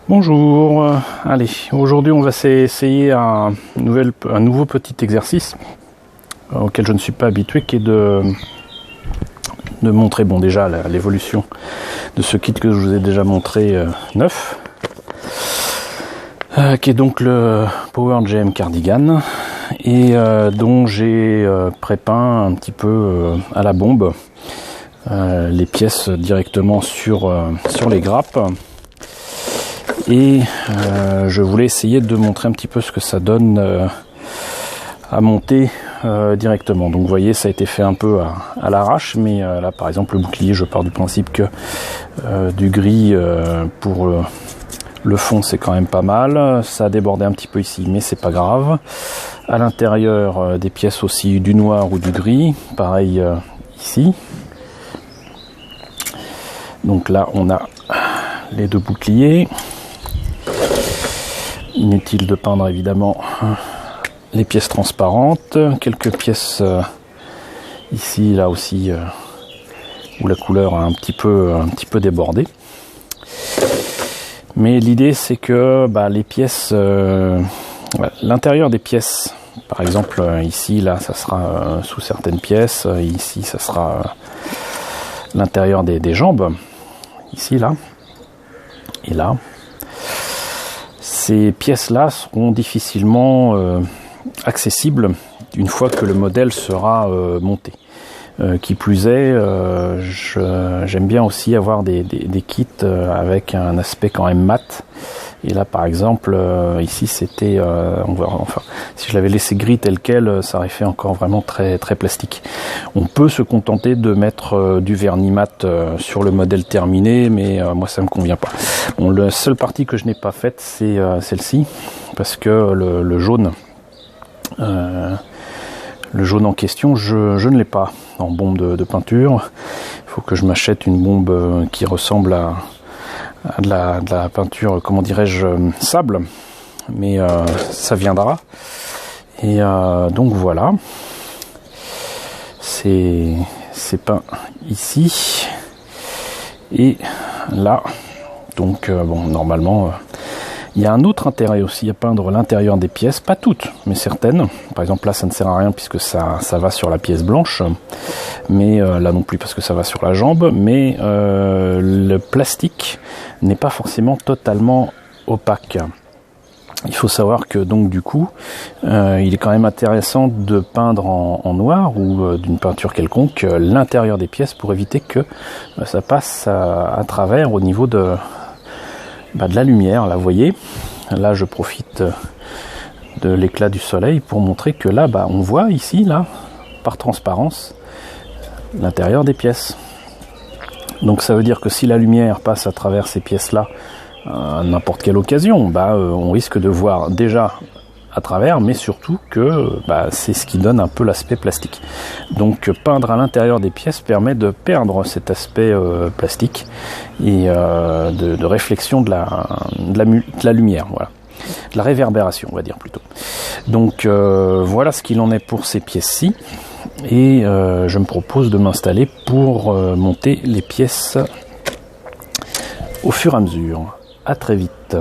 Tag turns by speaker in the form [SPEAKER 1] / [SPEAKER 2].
[SPEAKER 1] Bonjour, allez, aujourd'hui on va essayer un nouveau petit exercice auquel je ne suis pas habitué, qui est de montrer déjà l'évolution de ce kit que je vous ai déjà montré neuf, qui est donc le Power GM Cardigan, et dont j'ai prépeint un petit peu à la bombe les pièces directement sur les grappes. Et je voulais essayer de montrer un petit peu ce que ça donne à monter directement. Donc vous voyez, ça a été fait un peu à l'arrache, mais là par exemple le bouclier, je pars du principe que du gris pour le fond c'est quand même pas mal. Ça a débordé un petit peu ici, mais c'est pas grave. À l'intérieur des pièces aussi, du noir ou du gris, pareil ici. Donc là on a les deux boucliers. Inutile de peindre évidemment les pièces transparentes, quelques pièces ici, là aussi, où la couleur a un petit peu débordé. Mais l'idée c'est que les pièces, l'intérieur des pièces, par exemple ici, là, ça sera sous certaines pièces, ici ça sera l'intérieur des jambes, ici, là, et là. Ces pièces-là seront difficilement accessibles une fois que le modèle sera monté. Qui plus est, j'aime bien aussi avoir des kits avec un aspect quand même mat. Et là, par exemple, ici, c'était, si je l'avais laissé gris tel quel, ça aurait fait encore vraiment très très plastique. On peut se contenter de mettre du vernis mat sur le modèle terminé, mais moi, ça me convient pas. Bon, la seule partie que je n'ai pas faite, c'est celle-ci, parce que le jaune en question, je ne l'ai pas en bombe de peinture. Il faut que je m'achète une bombe qui ressemble à de la peinture, comment dirais-je, sable, mais ça viendra. Et donc voilà, c'est peint ici et là. Donc normalement il y a un autre intérêt aussi à peindre l'intérieur des pièces, pas toutes, mais certaines. Par exemple là ça ne sert à rien puisque ça va sur la pièce blanche, mais là non plus parce que ça va sur la jambe, mais le plastique n'est pas forcément totalement opaque. Il faut savoir que donc du coup il est quand même intéressant de peindre en noir ou d'une peinture quelconque l'intérieur des pièces pour éviter que ça passe à travers au niveau de la lumière. Là vous voyez, là je profite de l'éclat du soleil pour montrer que là on voit ici, là, par transparence, l'intérieur des pièces. Donc ça veut dire que si la lumière passe à travers ces pièces là à n'importe quelle occasion, on risque de voir déjà à travers, mais surtout que c'est ce qui donne un peu l'aspect plastique. Donc peindre à l'intérieur des pièces permet de perdre cet aspect plastique et de réflexion de la lumière, voilà, de la réverbération, on va dire plutôt. Donc voilà ce qu'il en est pour ces pièces-ci, et je me propose de m'installer pour monter les pièces au fur et à mesure. À très vite.